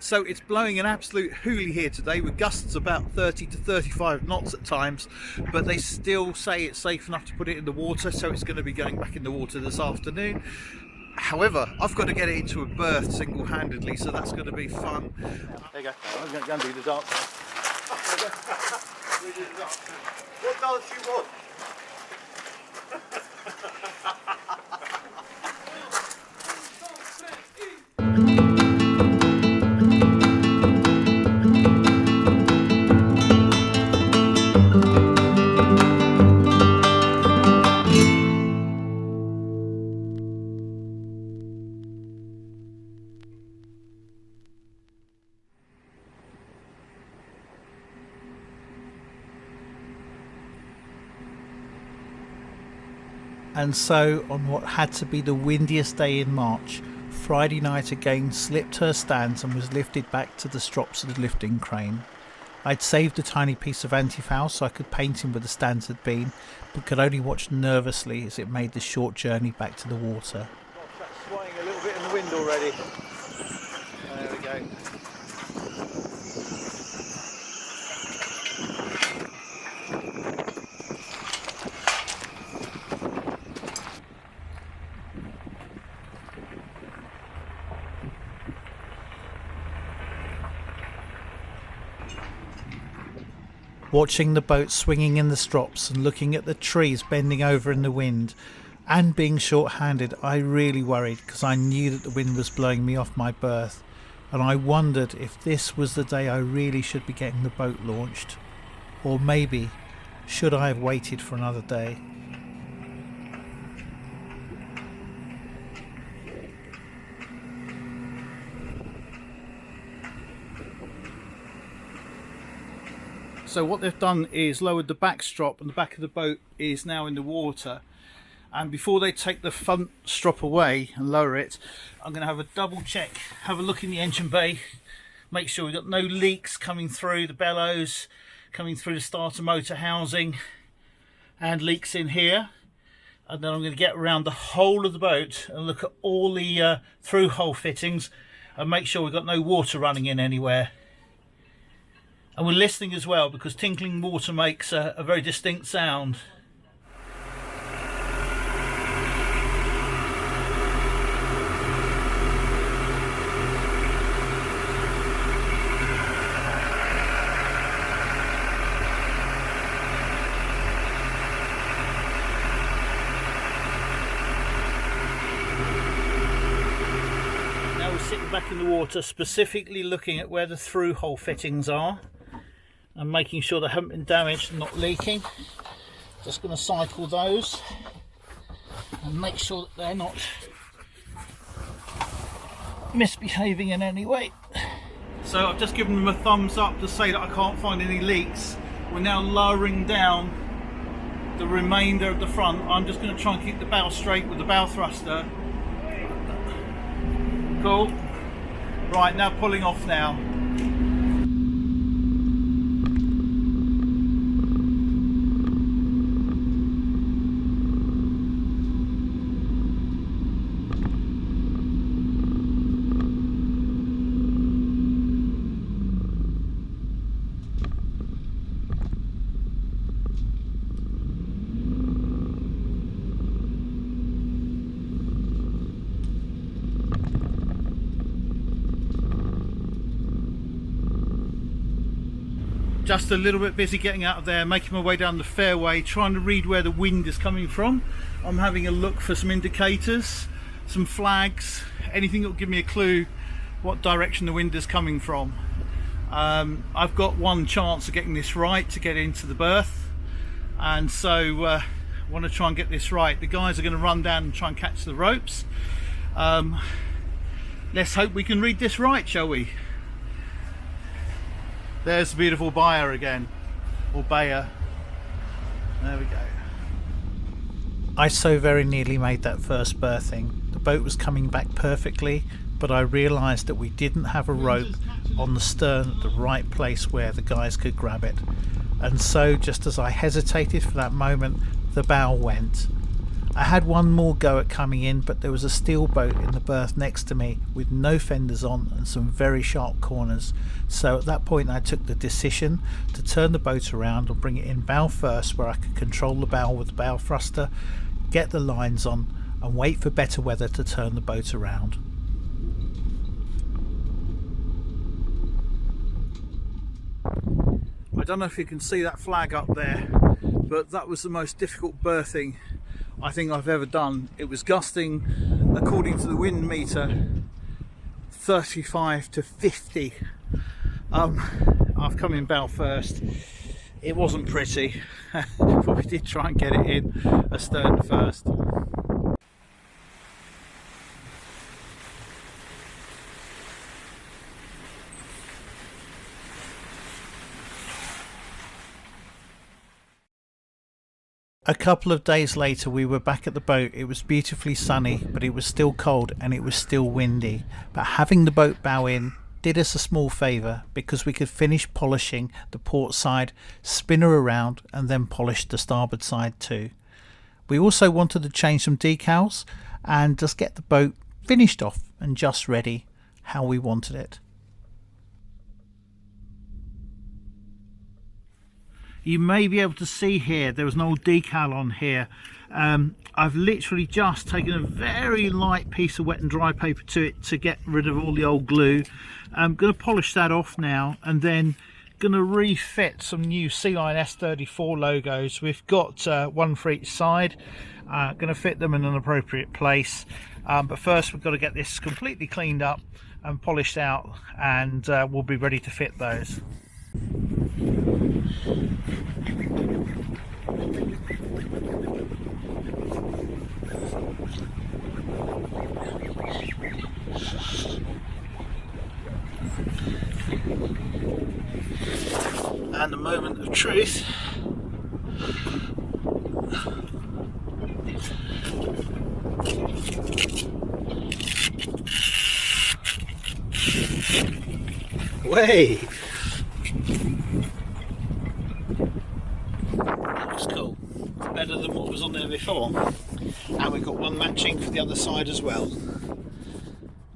So it's blowing an absolute hoolie here today with gusts about 30 to 35 knots at times, but they still say it's safe enough to put it in the water, so it's going to be going back in the water this afternoon. However, I've got to get it into a berth single-handedly, so that's going to be fun. There you go. I'm going to go and do the dance. What dance you want? And so, on what had to be the windiest day in March, Friday night again slipped her stands and was lifted back to the strops of the lifting crane. I'd saved a tiny piece of anti-foul so I could paint him where the stands had been, but could only watch nervously as it made the short journey back to the water. That's swaying a little bit in the wind already. There we go. Watching the boat swinging in the strops and looking at the trees bending over in the wind and being short-handed, I really worried because I knew that the wind was blowing me off my berth, and I wondered if this was the day I really should be getting the boat launched, or maybe should I have waited for another day. So what they've done is lowered the back strop, and the back of the boat is now in the water. And before they take the front strop away and lower it, I'm going to have a double check, have a look in the engine bay, make sure we've got no leaks coming through the bellows, coming through the starter motor housing, and leaks in here. And then I'm going to get around the whole of the boat and look at all the through hole fittings and make sure we've got no water running in anywhere. And we're listening as well, because tinkling water makes a very distinct sound. Now we're sitting back in the water, specifically looking at where the through hole fittings are, and making sure they haven't been damaged and not leaking. Just going to cycle those and make sure that they're not misbehaving in any way. So I've just given them a thumbs up to say that I can't find any leaks. We're now lowering down the remainder of the front. I'm just going to try and keep the bow straight with the bow thruster. Cool. Right, now pulling off now. Just a little bit busy getting out of there, making my way down the fairway, trying to read where the wind is coming from. I'm having a look for some indicators, some flags, anything that will give me a clue what direction the wind is coming from. I've got one chance of getting this right to get into the berth, and so I want to try and get this right. The guys are going to run down and try and catch the ropes. Let's hope we can read this right, shall we? There's the beautiful buyer again, or Bayer. There we go. I so very nearly made that first berthing. The boat was coming back perfectly, but I realised that we didn't have a rope on the stern at the right place where the guys could grab it. And so, just as I hesitated for that moment, the bow went. I had one more go at coming in, but there was a steel boat in the berth next to me with no fenders on and some very sharp corners. So at that point I took the decision to turn the boat around and bring it in bow first, where I could control the bow with the bow thruster, get the lines on and wait for better weather to turn the boat around. I don't know if you can see that flag up there, but that was the most difficult berthing I think I've ever done. It was gusting, according to the wind meter, 35 to 50. I've come in bow first. It wasn't pretty, but we did try and get it in astern first. A couple of days later we were back at the boat. It was beautifully sunny, but it was still cold and it was still windy. But having the boat bow in did us a small favour, because we could finish polishing the port side, spin her around and then polish the starboard side too. We also wanted to change some decals and just get the boat finished off and just ready how we wanted it. You may be able to see here there was an old decal on here. I've literally just taken a very light piece of wet and dry paper to it to get rid of all the old glue. I'm going to polish that off now and then going to refit some new Sealine S34 logos. We've got one for each side. Going to fit them in an appropriate place, but first we've got to get this completely cleaned up and polished out, and we'll be ready to fit those. And a moment of truth. Way! That looks cool. It's better than what was on there before. And we've got one matching for the other side as well.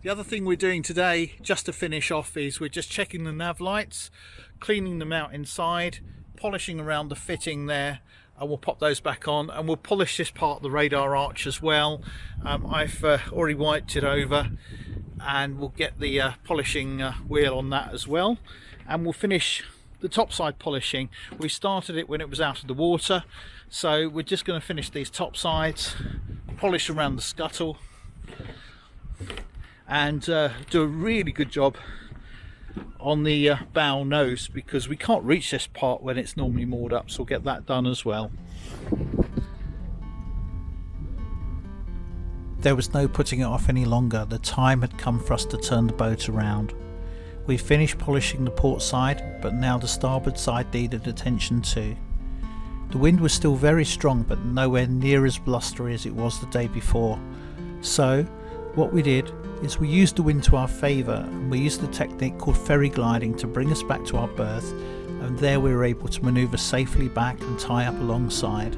The other thing we're doing today, just to finish off, is we're just checking the nav lights, cleaning them out inside, polishing around the fitting there, and we'll pop those back on, and we'll polish this part of the radar arch as well. I've already wiped it over, and we'll get the polishing wheel on that as well, and we'll finish the top side polishing. We started it when it was out of the water, so we're just going to finish these top sides, polish around the scuttle, and do a really good job on the bow nose, because we can't reach this part when it's normally moored up, so we'll get that done as well. There was no putting it off any longer. The time had come for us to turn the boat around. We finished polishing the port side, but now the starboard side needed attention too. The wind was still very strong, but nowhere near as blustery as it was the day before. So what we did is we used the wind to our favour, and we used the technique called ferry gliding to bring us back to our berth, and there we were able to manoeuvre safely back and tie up alongside.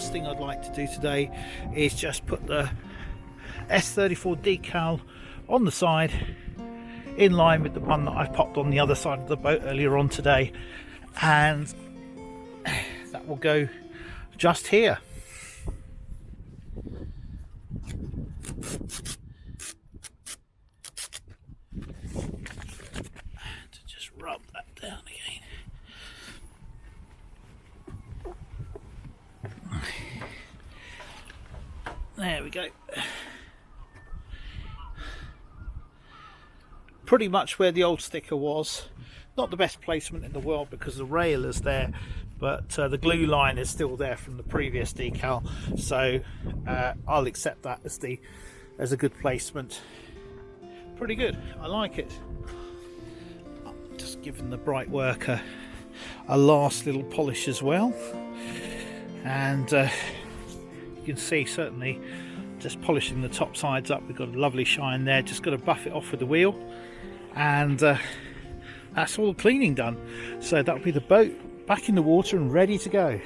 last thing I'd like to do today is just put the S34 decal on the side in line with the one that I popped on the other side of the boat earlier on today, and that will go just here. To just rub that down again. There we go. Pretty much where the old sticker was. Not the best placement in the world because the rail is there, but the glue line is still there from the previous decal, so I'll accept that as a good placement. Pretty good, I like it. I'm just giving the bright worker a last little polish as well, and you can see certainly just polishing the top sides up. We've got a lovely shine there, just got to buff it off with the wheel, and that's all the cleaning done. So that'll be the boat back in the water and ready to go.